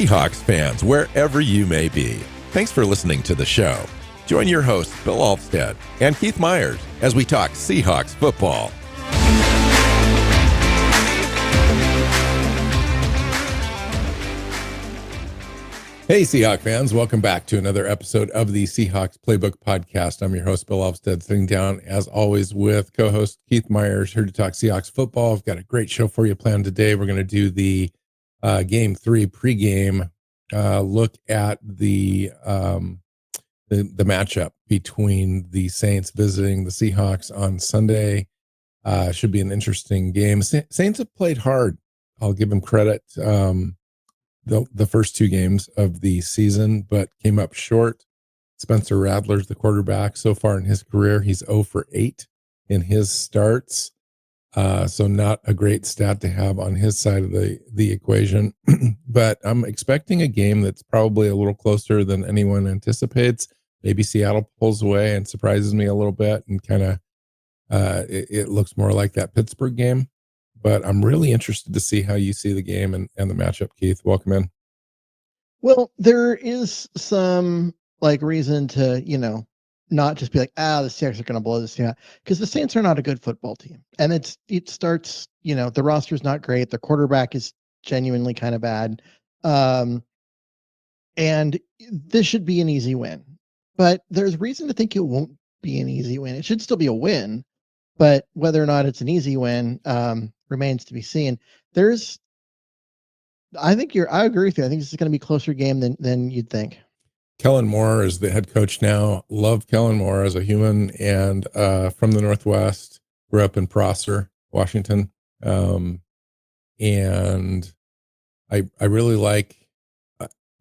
Seahawks fans, wherever you may be. Thanks for listening to the show. Join your hosts, Bill Alvstad and Keith Myers, as we talk Seahawks football. Hey, Seahawks fans, welcome back to another episode of the Seahawks Playbook podcast. I'm your host, Bill Alvstad, sitting down, as always, with co-host Keith Myers, here to talk Seahawks football. I've got a great show for you planned today. We're going to do the Game 3 pregame, look at the matchup between the Saints visiting the Seahawks on Sunday. Should be an interesting game. Saints have played hard. I'll give them credit. The first two games of the season, but came up short. Spencer Rattler's the quarterback. So far in his career, he's 0 for 8 in his starts. So not a great stat to have on his side of the equation. But I'm expecting a game that's probably a little closer than anyone anticipates. Maybe Seattle pulls away and surprises me a little bit, and kind of it looks more like that Pittsburgh game. But I'm really interested to see how you see the game and the matchup, Keith. Welcome in. Well, there is some reason to, not just be like, the Seahawks are going to blow this team out, because the Saints are not a good football team. And it starts, the roster's not great. The quarterback is genuinely kind of bad. And this should be an easy win. But there's reason to think it won't be an easy win. It should still be a win. But whether or not it's an easy win remains to be seen. I agree with you. I think this is going to be a closer game than you'd think. Kellen Moore is the head coach now. Love Kellen Moore as a human, and from the Northwest. Grew up in Prosser, Washington. And I really like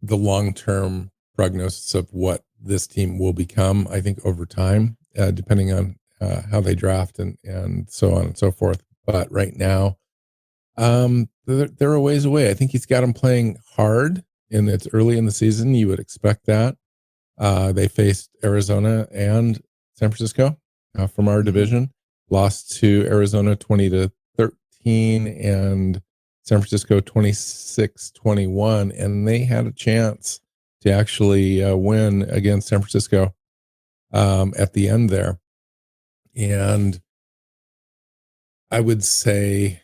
the long-term prognosis of what this team will become, I think, over time, depending on how they draft and so on and so forth. But right now, they're a ways away. I think he's got them playing hard, and it's early in the season. You would expect that. They faced Arizona and San Francisco from our division, lost to Arizona 20-13 and San Francisco 26-21, and they had a chance to actually win against San Francisco at the end there. And I would say,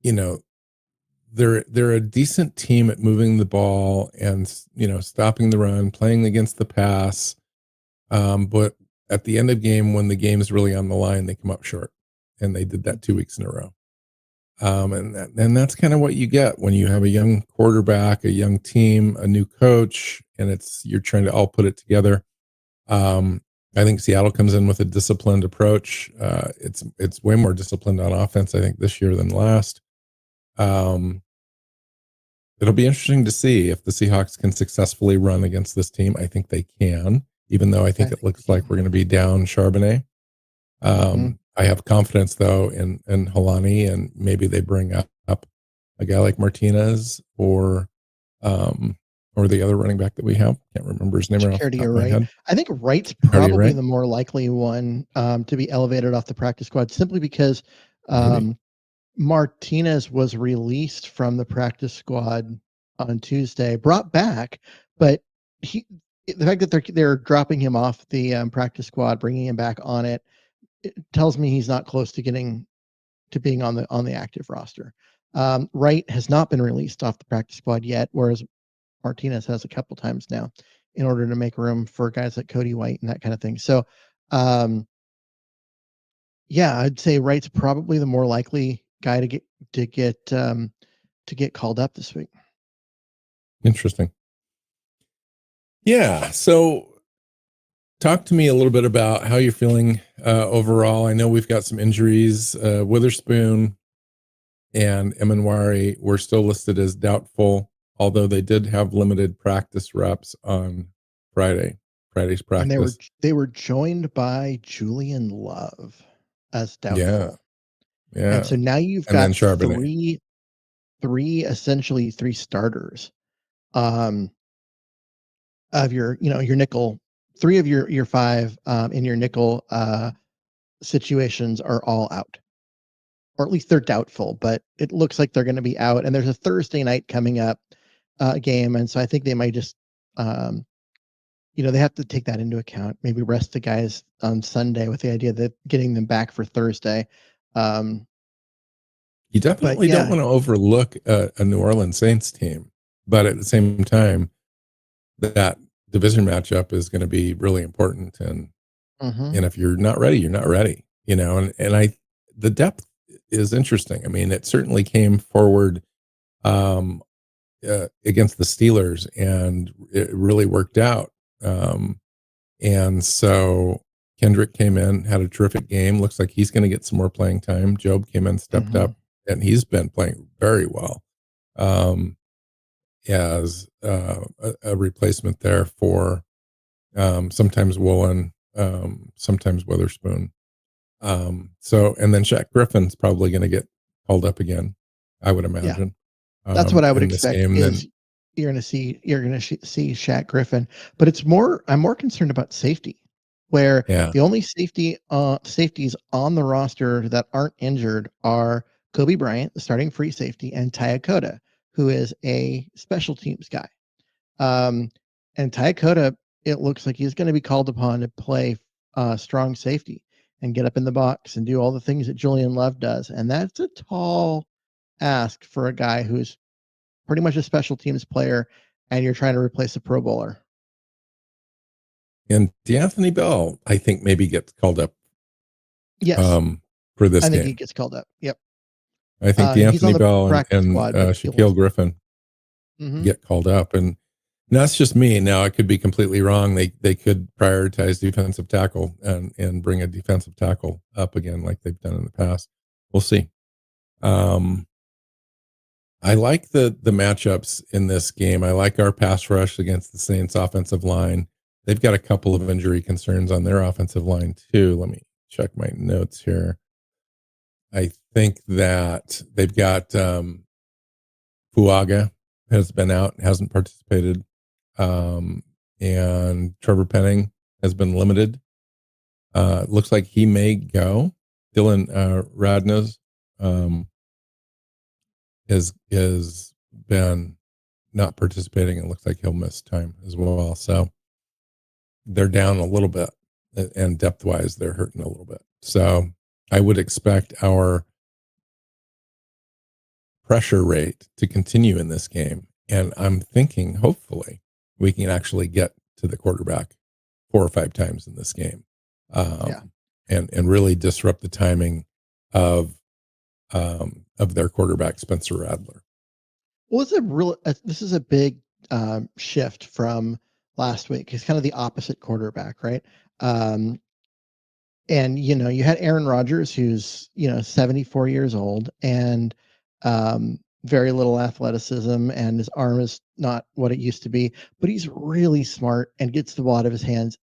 they're a decent team at moving the ball and, stopping the run, playing against the pass. But at the end of game, when the game is really on the line, they come up short, and they did that 2 weeks in a row. And that's kind of what you get when you have a young quarterback, a young team, a new coach, and you're trying to all put it together. I think Seattle comes in with a disciplined approach. It's way more disciplined on offense, I think, this year than last. It'll be interesting to see if the Seahawks can successfully run against this team. I think they can, even though I think it looks like we're going to be down Charbonnet. I have confidence, though, in Holani, and maybe they bring up a guy like Martinez or the other running back that we have. Can't remember his name right off the top of my head. I think Wright's probably the more likely one to be elevated off the practice squad, simply because Martinez was released from the practice squad on Tuesday, brought back, but the fact that they're dropping him off the practice squad, bringing him back on it tells me he's not close to being on the active roster. Wright has not been released off the practice squad yet, whereas Martinez has a couple times now, in order to make room for guys like Cody White and that kind of thing. So, I'd say Wright's probably the more likely guy to get called up this week. Interesting. Yeah. So talk to me a little bit about how you're feeling overall. I know we've got some injuries. Witherspoon and Emanwari were still listed as doubtful, although they did have limited practice reps on Friday's practice. And they were joined by Julian Love as doubtful. Yeah. And so now you've got essentially three starters of your nickel. Three of your five in your nickel situations are all out. or at least they're doubtful, but it looks like they're going to be out. And there's a Thursday night coming up game, and so I think they might just, they have to take that into account. Maybe rest the guys on Sunday with the idea that getting them back for Thursday. You But definitely don't yeah, want to overlook a New Orleans Saints team, but at the same time, that division matchup is going to be really important. And mhm, if you're not ready, you're not ready. The depth is interesting. I mean, it certainly came forward um, against the Steelers, and it really worked out. And so Kendrick came in, had a terrific game. Looks like he's going to get some more playing time. Job came in, stepped mhm, up, and he's been playing very well as a replacement there for sometimes Woolen, sometimes Witherspoon. And then Shaq Griffin's probably going to get called up again, I would yeah. imagine, That's what I would in this expect game. Then, is you're gonna see Shaq Griffin, but I'm more concerned about safety, where yeah, the only safeties on the roster that aren't injured are Kobe Bryant, the starting free safety, and Tyakota, who is a special teams guy. Um, and Tyakota, it looks like he's going to be called upon to play strong safety and get up in the box and do all the things that Julian Love does, and that's a tall ask for a guy who's pretty much a special teams player, and you're trying to replace a Pro Bowler. and D'Anthony Bell, I think maybe gets called up Yes, um, for this I think he game. gets called up. Yep. I think He's on D'Anthony the Bell practice and squad, but Shaquille Griffin mhm, get called up, and that's just me. Now I could be completely wrong. They could prioritize defensive tackle and bring a defensive tackle up again like they've done in the past. We'll see. Um, I like the matchups in this game. I like our pass rush against the Saints offensive line. They've got a couple of injury concerns on their offensive line too. Let me check my notes here. I think that they've got Fuaga has been out, hasn't participated, and Trevor Penning has been limited. Looks like he may go. Dylan Radnez um, has been not participating. It looks like he'll miss time as well. So they're down a little bit, and depth wise, they're hurting a little bit. So I would expect our pressure rate to continue in this game. And I'm thinking, hopefully, we can actually get to the quarterback 4 or 5 times in this game, yeah. and really disrupt the timing of their quarterback Spencer Radler. Well, this is a big shift from last week. He's kind of the opposite quarterback, right? Um, and you had Aaron Rodgers, who's 74 years old and very little athleticism, and his arm is not what it used to be, but he's really smart and gets the ball out of his hands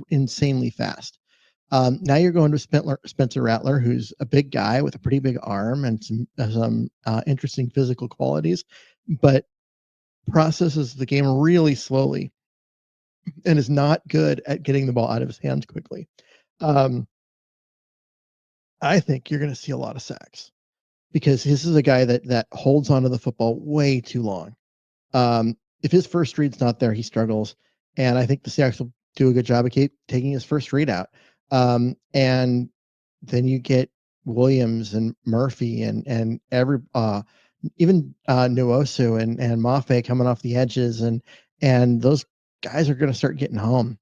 insanely fast. Now you're going to Spencer Rattler, who's a big guy with a pretty big arm and some interesting physical qualities, but processes the game really slowly and is not good at getting the ball out of his hands quickly. Um, I think you're going to see a lot of sacks because this is a guy that holds onto the football way too long. If his first read's not there, he struggles, and I think the Seahawks will do a good job of taking his first read out. And then you get Williams and Murphy and even Nwoso and Mafe coming off the edges, and those guys are going to start getting home.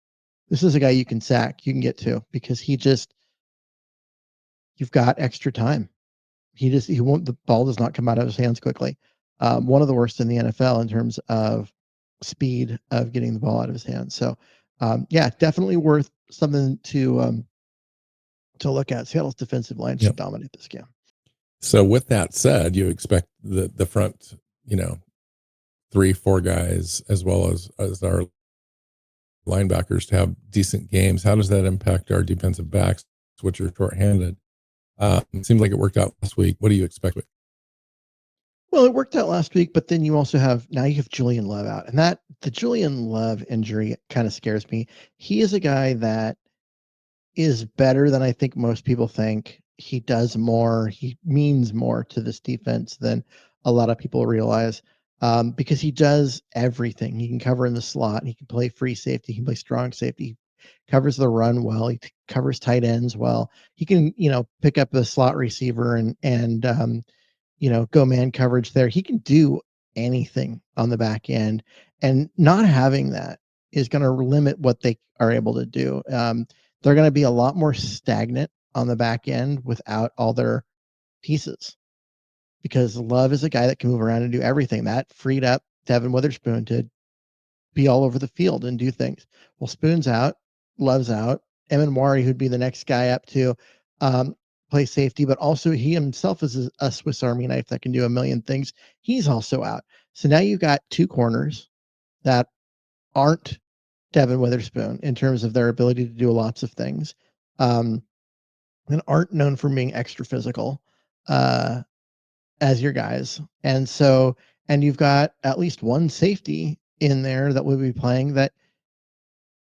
This is a guy you can get to because you've got extra time. He won't the ball does not come out of his hands quickly. One of the worst in the NFL in terms of speed of getting the ball out of his hands. So yeah, definitely worth something to look at. Seattle's defensive line should Yep. dominate this game. So with that said, you expect the front, 3-4 guys as well as our linebackers to have decent games. How does that impact our defensive backs, which are shorthanded? It seems like it worked out last week. What do you expect? Well, it worked out last week, but then you have Julian Love out, and that the Julian Love injury kind of scares me. He is a guy that is better than I think most people think, he does more. He means more to this defense than a lot of people realize, because he does everything. He can cover in the slot. He can play free safety. He can play strong safety. He covers the run well. He covers tight ends well. He can, pick up the slot receiver and go man coverage there. He can do anything on the back end, and not having that is going to limit what they are able to do. They're going to be a lot more stagnant on the back end without all their pieces, because Love is a guy that can move around and do everything. That freed up Devon Witherspoon to be all over the field and do things. Well, Spoon's out, Love's out. Emanwari, who'd be the next guy up to play safety, but also he himself is a Swiss Army knife that can do a million things. He's also out. So now you've got two corners that aren't Devon Witherspoon in terms of their ability to do lots of things, and aren't known for being extra physical as your guys. And you've got at least one safety in there that will be playing that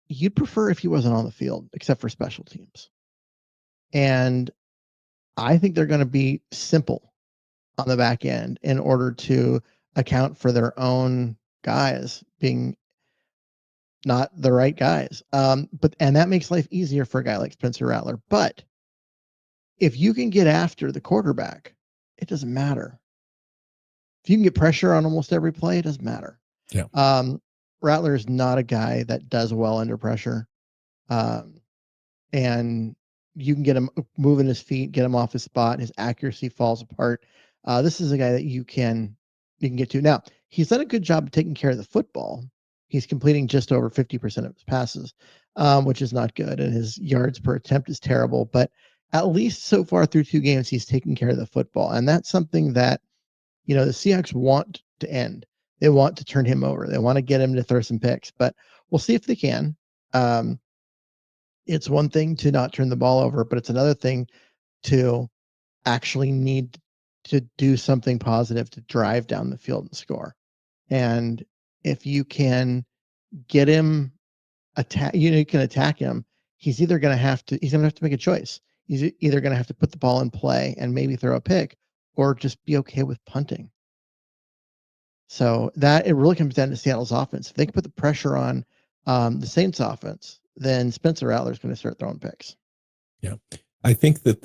you'd prefer if he wasn't on the field, except for special teams. And I think they're going to be simple on the back end in order to account for their own guys being not the right guys. And that makes life easier for a guy like Spencer Rattler. But if you can get after the quarterback, it doesn't matter. If you can get pressure on almost every play, it doesn't matter. Yeah. Rattler is not a guy that does well under pressure. And you can get him moving his feet, get him off his spot. His accuracy falls apart. This is a guy that you can get to. Now, he's done a good job of taking care of the football. He's completing just over 50% of his passes, which is not good. And his yards per attempt is terrible. But at least so far through 2 games, he's taking care of the football. And that's something that, the Seahawks want to end. They want to turn him over. They want to get him to throw some picks. But we'll see if they can. It's one thing to not turn the ball over, but it's another thing to actually need to do something positive to drive down the field and score. And if you can get him you can attack him. He's going to have to make a choice. He's either going to have to put the ball in play and maybe throw a pick, or just be okay with punting. So that it really comes down to Seattle's offense. If they can put the pressure on the Saints offense, then Spencer Rattler is going to start throwing picks. Yeah. I think that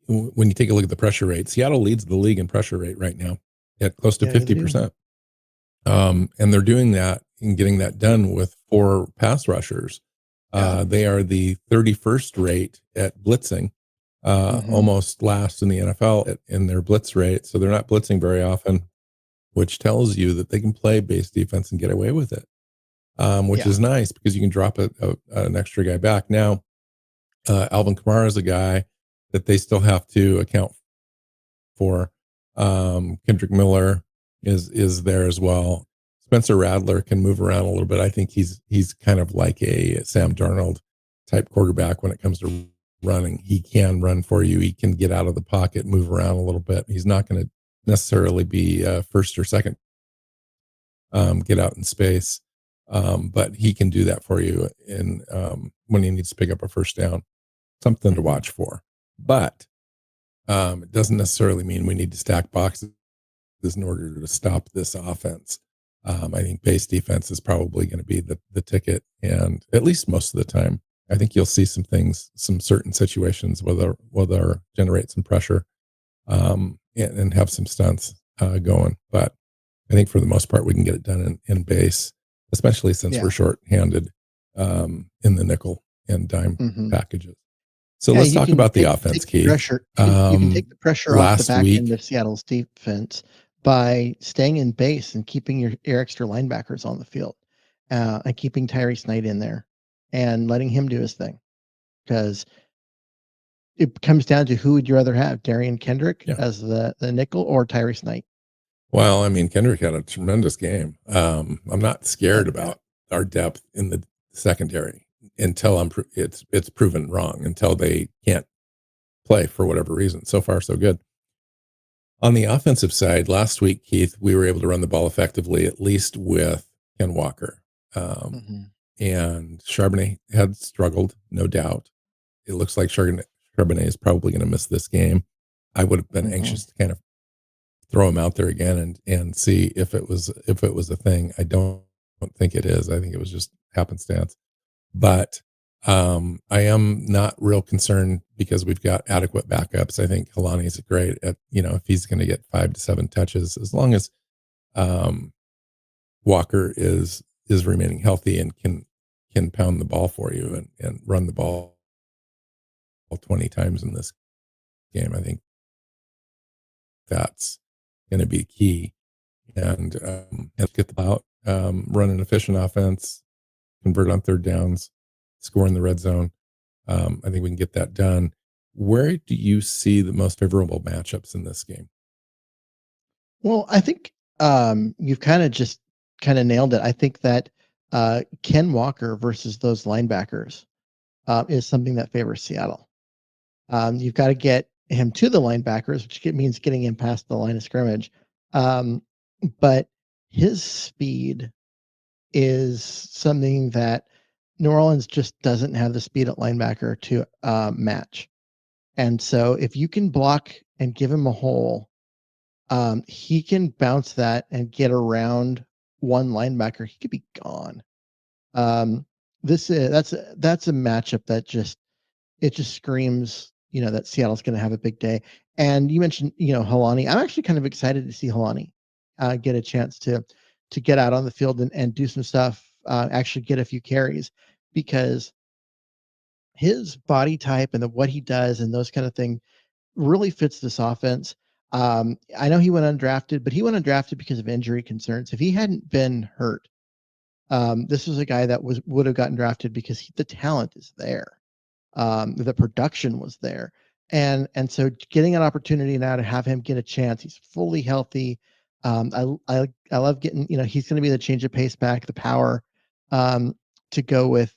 when you take a look at the pressure rate, Seattle leads the league in pressure rate right now at close to 50%. And they're doing that and getting that done with 4 pass rushers. They are the 31st rate at blitzing, almost last in the NFL in their blitz rate. So they're not blitzing very often, which tells you that they can play base defense and get away with it. Which is nice because you can drop an extra guy back. Now, Alvin Kamara is a guy that they still have to account for. Kendrick Miller is there as well. Spencer Rattler can move around a little bit. I think he's kind of like a Sam Darnold type quarterback when it comes to running. He can run for you. He can get out of the pocket, move around a little bit. He's not going to necessarily be first or second, get out in space. But he can do that for you in when he needs to pick up a first down. Something to watch for. But it doesn't necessarily mean we need to stack boxes in order to stop this offense. I think base defense is probably going to be the ticket, and at least most of the time, I think you'll see some things, some certain situations where they'll generate some pressure and have some stunts going. But I think for the most part, we can get it done in base, especially since we're short-handed in the nickel and dime packages. So let's talk about the offense, Keith. You can take the pressure off the back end of Seattle's defense by staying in base and keeping your extra linebackers on the field, and keeping Tyrese Knight in there and letting him do his thing. Because it comes down to who would you rather have, Darian Kendrick as the nickel or Tyrese Knight? Well, I mean, Kendrick had a tremendous game. I'm not scared about our depth in the secondary until it's proven wrong, until they can't play for whatever reason. So far, so good. On the offensive side, last week, Keith, we were able to run the ball effectively, at least with Ken Walker. And Charbonnet had struggled, no doubt. It looks like Charbonnet is probably going to miss this game. I would have been anxious to kind of throw him out there again and see if it was a thing. I don't think it is. I think it was just happenstance. But I am not real concerned because we've got adequate backups. I think Kalani's great at, if he's going to get 5 to 7 touches, as long as Walker is remaining healthy and can pound the ball for you and run the ball 20 times in this game. I think that's going to be key. And get the ball out, run an efficient offense, convert on third downs, score in the red zone. I think we can get that done. Where do you see the most favorable matchups in this game? Well, I think you've kind of nailed it. I think that Ken Walker versus those linebackers is something that favors Seattle. You've got to get him to the linebackers, which means getting him past the line of scrimmage. But his speed is something that New Orleans just doesn't have the speed at linebacker to match. And so if you can block and give him a hole, he can bounce that and get around one linebacker. He could be gone. That's a matchup that just screams, that Seattle's going to have a big day. And you mentioned, Helani. I'm actually kind of excited to see Helani get a chance to get out on the field and do some stuff, actually get a few carries, because his body type and what he does and those kind of things really fits this offense. I know he went undrafted, but he went undrafted because of injury concerns. If he hadn't been hurt, this was a guy that would have gotten drafted because the talent is there. The production was there. And so getting an opportunity now to have him get a chance, he's fully healthy. I love getting, he's going to be the change of pace back, the power, to go with,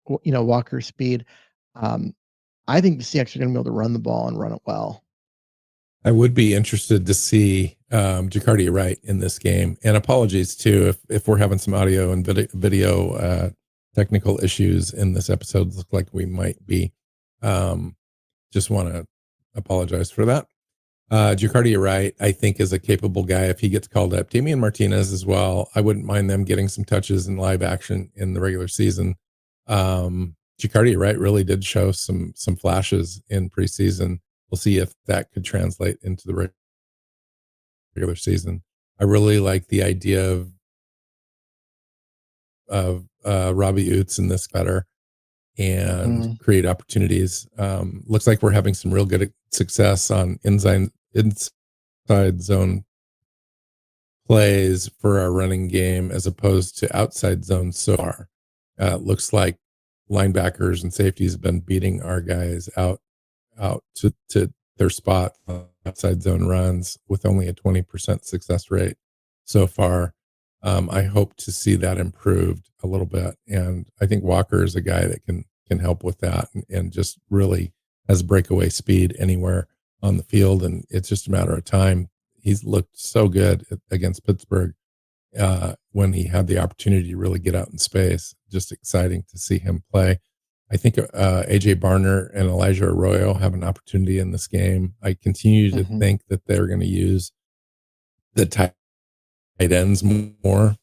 Walker's speed. I think the Seahawks are going to be able to run the ball and run it well. I would be interested to see Jacardia Wright in this game. And apologies too if we're having some audio and video technical issues in this episode. Look like we might be. Just want to apologize for that. Jacardia Wright, I think, is a capable guy if he gets called up. Damien Martinez as well. I wouldn't mind them getting some touches in live action in the regular season. Jacardia Wright really did show some flashes in preseason. We'll see if that could translate into the regular season. I really like the idea of Robbie Oots in this better and create opportunities. Looks like we're having some real good success on inside zone plays for our running game as opposed to outside zone so far. Looks like linebackers and safeties have been beating our guys out to their spot outside zone runs with only a 20% success rate so far. I hope to see that improved a little bit. And I think Walker is a guy that can help with that and just really has breakaway speed anywhere on the field. And it's just a matter of time. He's looked so good against Pittsburgh when he had the opportunity to really get out in space. Just exciting to see him play. I think AJ Barner and Elijah Arroyo have an opportunity in this game. I continue to think that they're going to use the tight ends more.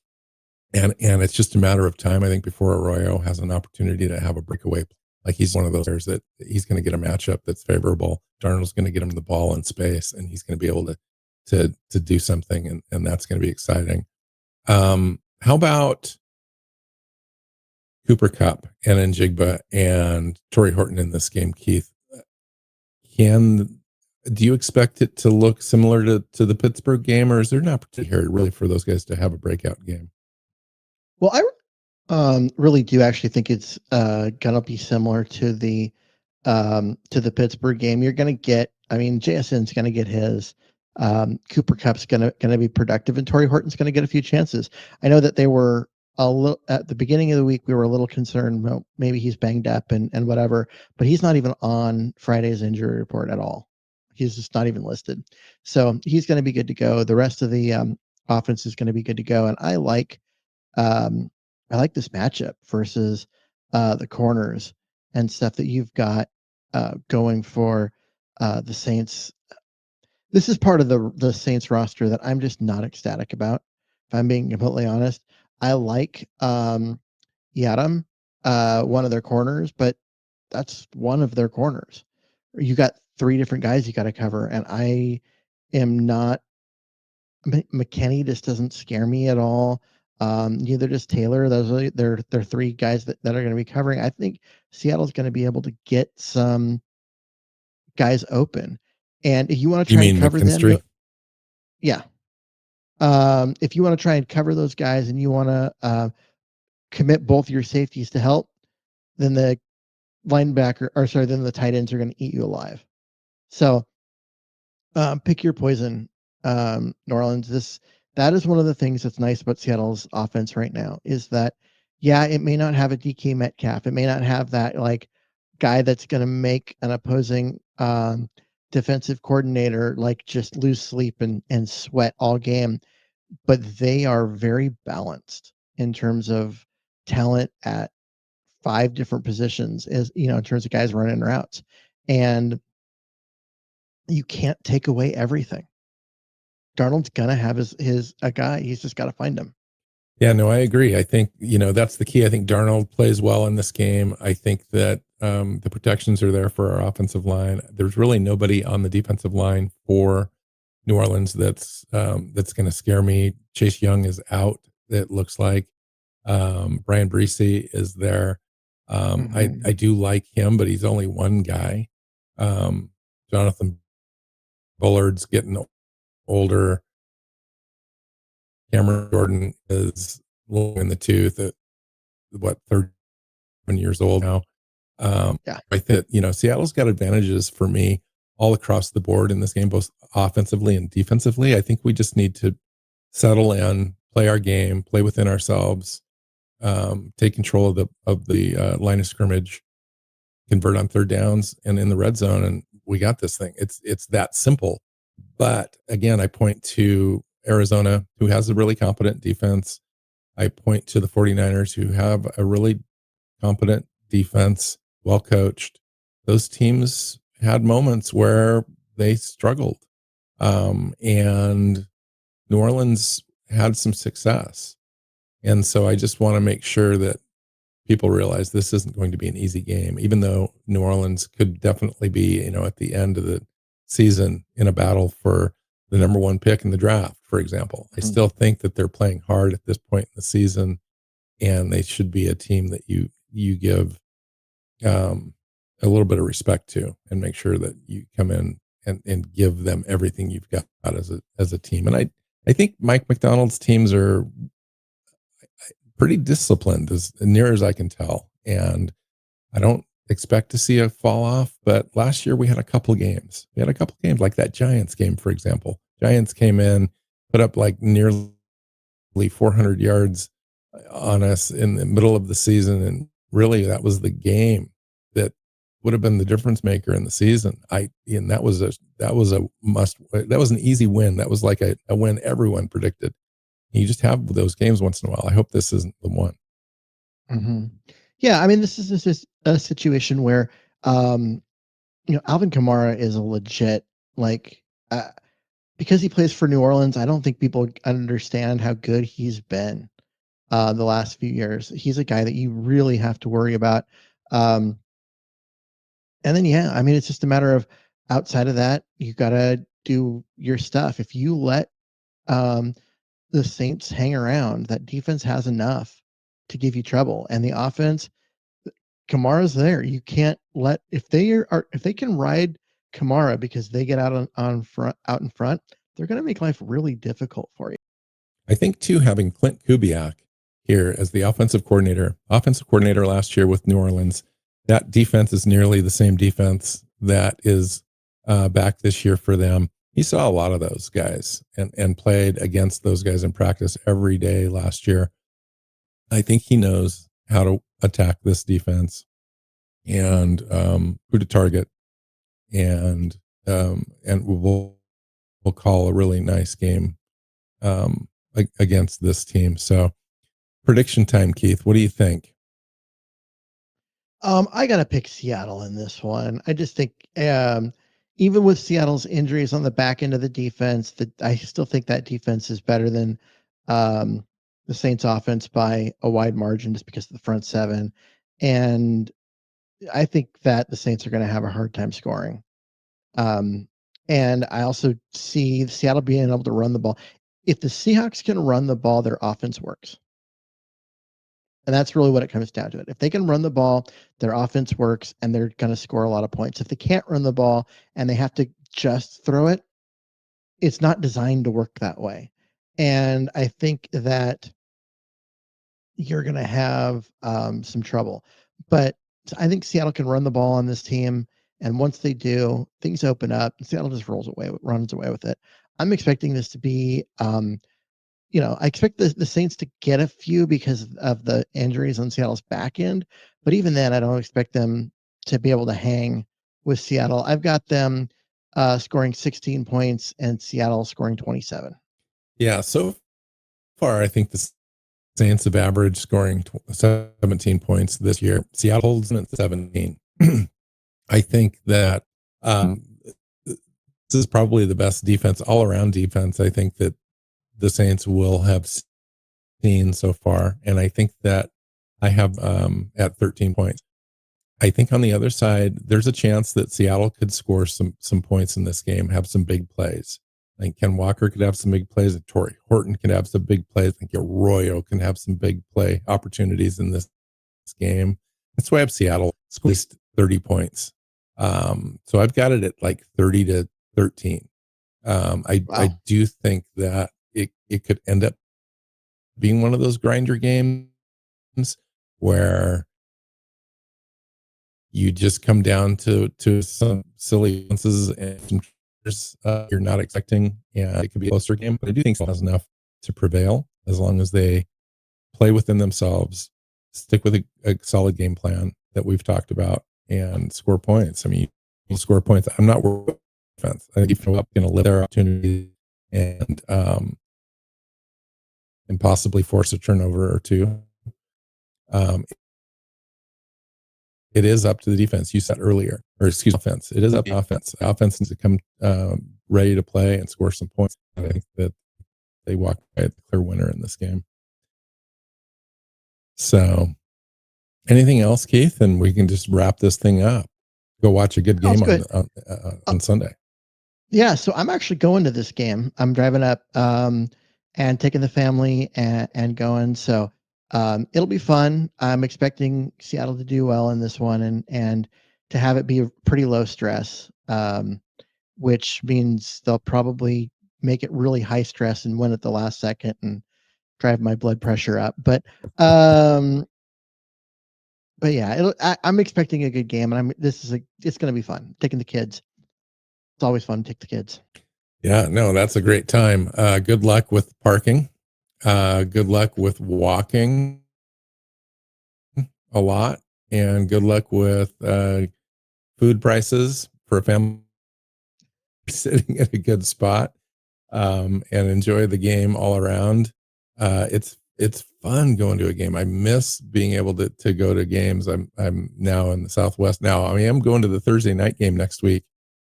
And it's just a matter of time, I think, before Arroyo has an opportunity to have a breakaway. Like he's one of those players that he's going to get a matchup that's favorable. Darnold's going to get him the ball in space, and he's going to be able to do something, and that's going to be exciting. How about Cooper Kupp and Njigba and Torrey Horton in this game, Keith? Do you expect it to look similar to the Pittsburgh game, or is there an opportunity here really for those guys to have a breakout game? Well, I really do actually think it's gonna be similar to the Pittsburgh game. You're gonna get, JSN's gonna get his. Cooper Kupp's gonna be productive, and Torrey Horton's gonna get a few chances. I know that they were a little at the beginning of the week. We were a little concerned. Well, maybe he's banged up and whatever, but he's not even on Friday's injury report at all. He's just not even listed, so he's going to be good to go. The rest of the offense is going to be good to go, and I like this matchup versus the corners and stuff that you've got. going for the Saints. This is part of the Saints roster that I'm just not ecstatic about. If I'm being completely honest, I like Yadam, one of their corners, but that's one of their corners. You got 3 different guys you got to cover, and I am not. McKinney just doesn't scare me at all. Neither does Taylor. Those are they're 3 guys that are going to be covering. I think Seattle's going to be able to get some guys open, and if you want to You try and mean cover them, McKinstry? yeah. If you want to try and cover those guys and you want to commit both your safeties to help, then the then the tight ends are going to eat you alive. So pick your poison, New Orleans. That is one of the things that's nice about Seattle's offense right now is that, yeah, it may not have a DK Metcalf. It may not have that like guy that's going to make an opposing defensive coordinator like just lose sleep and sweat all game, but they are very balanced in terms of talent at 5 different positions, as in terms of guys running routes, and you can't take away everything. Darnold's gonna have his a guy. He's just got to find him. Yeah, no, I agree. I think, that's the key. I think Darnold plays well in this game. I think that the protections are there for our offensive line. There's really nobody on the defensive line for New Orleans that's going to scare me. Chase Young is out. It looks like Brian Breesy is there. I do like him, but he's only one guy. Jonathan Bullard's getting older. Cameron Jordan is long in the tooth at 37 years old now. Yeah. I think, Seattle's got advantages for me all across the board in this game, both offensively and defensively. I think we just need to settle in, play our game, play within ourselves, take control of the line of scrimmage, convert on third downs and in the red zone. And we got this thing. It's that simple. But again, I point to Arizona, who has a really competent defense. I point to the 49ers, who have a really competent defense, well coached. Those teams had moments where they struggled. And New Orleans had some success. And so I just want to make sure that people realize this isn't going to be an easy game, even though New Orleans could definitely be, at the end of the season in a battle for the number 1 pick in the draft, for example. I still think that they're playing hard at this point in the season, and they should be a team that you give a little bit of respect to and make sure that you come in and give them everything you've got as a team. And I think Mike Macdonald's teams are pretty disciplined as near as I can tell. And I don't expect to see a fall off, but last year we had a couple games. We had a couple games like that Giants game, for example. Giants came in, put up like nearly 400 yards on us in the middle of the season. And really that was the game that would have been the difference maker in the season. And that was a must. That was an easy win. That was like a win everyone predicted. You just have those games once in a while. I hope this isn't the one. Mm-hmm. Yeah, I mean, this is a situation where, Alvin Kamara is a legit because he plays for New Orleans. I don't think people understand how good he's been the last few years. He's a guy that you really have to worry about. And then, yeah, I mean, it's just a matter of outside of that, you got to do your stuff. If you let the Saints hang around, that defense has enough to give you trouble. And the offense, Kamara's there. You can't let if they can ride Kamara because they get out in front, they're going to make life really difficult for you. I think too, having Klint Kubiak here as the offensive coordinator last year with New Orleans, that defense is nearly the same defense that is back this year for them. He saw a lot of those guys and played against those guys in practice every day last year. I think he knows how to attack this defense and who to target, and we'll call a really nice game against this team. So prediction time, Keith. What do you think? I gotta pick Seattle in this one. I just think, even with Seattle's injuries on the back end of the defense, that I still think that defense is better than um, the Saints' offense by a wide margin, just because of the front seven. And I think that the Saints are going to have a hard time scoring. Um, and I also see Seattle being able to run the ball. If the Seahawks can run the ball, their offense works. And that's really what it comes down to it. If they can run the ball, their offense works and they're going to score a lot of points. If they can't run the ball and they have to just throw it, it's not designed to work that way. And I think that you're going to have some trouble. But I think Seattle can run the ball on this team. And once they do, things open up. Seattle just runs away with it. I'm expecting this to be I expect the Saints to get a few because of the injuries on Seattle's back end. But even then, I don't expect them to be able to hang with Seattle. I've got them scoring 16 points and Seattle scoring 27. Yeah, so far, I think the Saints have averaged scoring 17 points this year. Seattle holds them at 17. I think that this is probably the best defense, all around defense. I think that the Saints will have seen so far. And I think that I have at 13 points. I think on the other side, there's a chance that Seattle could score some points in this game, have some big plays. I think Ken Walker could have some big plays. And Torrey Horton can have some big plays. I think Arroyo can have some big play opportunities in this game. That's why I have Seattle squeezed 30 points. So I've got it at like 30 to 13. I do think that it could end up being one of those grinder games where you just come down to some silly answers and you're not expecting, and it could be a closer game. But I do think Seattle has enough to prevail as long as they play within themselves, stick with a solid game plan that we've talked about, and score points. I mean, you score points. I'm not worried about defense. I think if you're going to live their opportunity and possibly force a turnover or two. It is up to the defense. You said earlier, or excuse me, offense. It is up to offense. The offense needs to come ready to play and score some points. I think that they walk away the clear winner in this game. So, anything else, Keith? And we can just wrap this thing up. Go watch a good game on Sunday. Yeah, so I'm actually going to this game. I'm driving up and taking the family and going. So it'll be fun. I'm expecting Seattle to do well in this one and to have it be a pretty low stress, which means they'll probably make it really high stress and win at the last second and drive my blood pressure up. But yeah, I'm expecting a good game, and it's going to be fun. Taking the kids. It's always fun to take the kids. Yeah, no, that's a great time. Good luck with parking. Good luck with walking a lot, and good luck with food prices for a family sitting at a good spot, and enjoy the game all around. It's fun going to a game. I miss being able to go to games. I'm now in the Southwest now. I mean, I'm going to the Thursday night game next week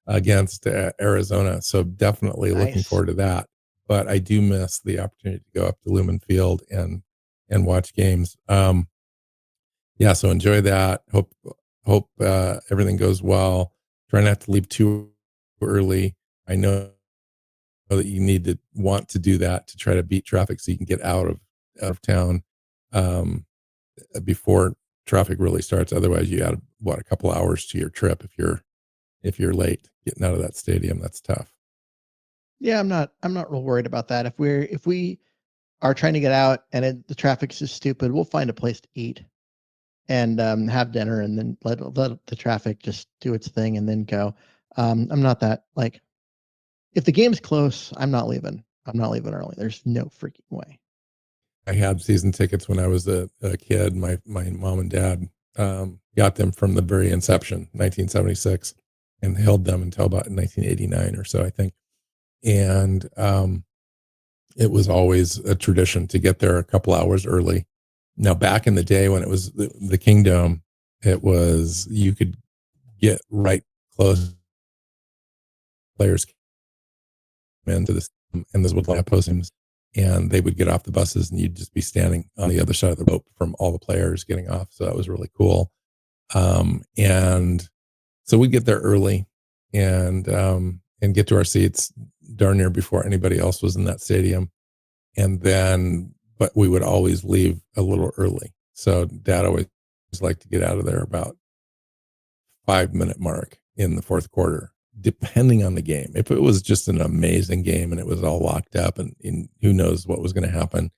against Arizona. So definitely looking forward to that. But I do miss the opportunity to go up to Lumen Field and watch games. Yeah, so enjoy that. Hope everything goes well. Try not to leave too early. I know that you want to do that to try to beat traffic so you can get out of town before traffic really starts. Otherwise, you add a couple hours to your trip if you're late getting out of that stadium. That's tough. Yeah, I'm not real worried about that. If we are trying to get out and the traffic's just stupid, we'll find a place to eat and have dinner and then let the traffic just do its thing and then go. I'm not that like, if the game's close, I'm not leaving. I'm not leaving early. There's no freaking way. I had season tickets when I was a kid. My mom and dad got them from the very inception, 1976, and held them until about 1989 or so, I think. And it was always a tradition to get there a couple hours early. Now, back in the day when it was the Kingdom, It was, you could get right close. Players came into this, and this would line up postings, and they would get off the buses, and you'd just be standing on the other side of the rope from all the players getting off. So that was really cool. And so we'd get there early and get to our seats darn near before anybody else was in that stadium. And then, but we would always leave a little early. So Dad always liked to get out of there about 5-minute mark in the fourth quarter, depending on the game. If it was just an amazing game and it was all locked up and who knows what was going to happen,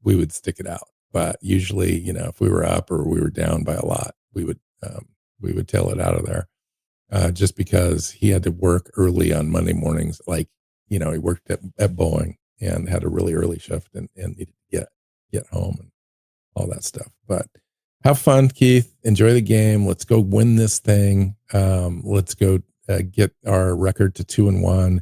we would stick it out. But usually, if we were up or we were down by a lot, we would tail it out of there. Just because he had to work early on Monday mornings. Like, he worked at Boeing and had a really early shift and needed to get home and all that stuff. But have fun, Keith. Enjoy the game. Let's go win this thing. Let's go get our record to 2-1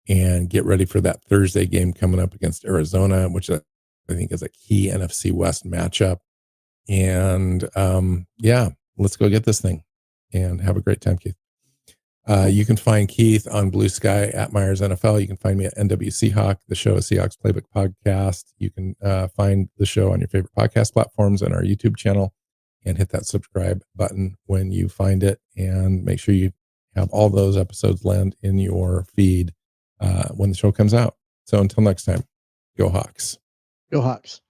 and get ready for that Thursday game coming up against Arizona, which I think is a key NFC West matchup. And let's go get this thing and have a great time, Keith. You can find Keith on Blue Sky at Myers NFL. You can find me at NW Seahawk. The show is Seahawks Playbook Podcast. You can find the show on your favorite podcast platforms and our YouTube channel, and hit that subscribe button when you find it. And make sure you have all those episodes land in your feed when the show comes out. So until next time, go Hawks. Go Hawks.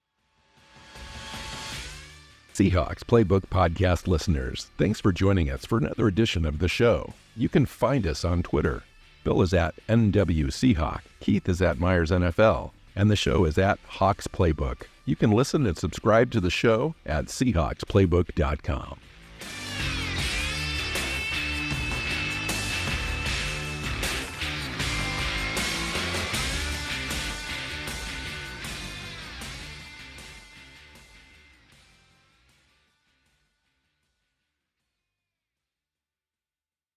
Seahawks Playbook Podcast listeners, thanks for joining us for another edition of the show. You can find us on Twitter. Bill is at NW Seahawk, Keith is at Myers NFL, and the show is at Hawks Playbook. You can listen and subscribe to the show at SeahawksPlaybook.com.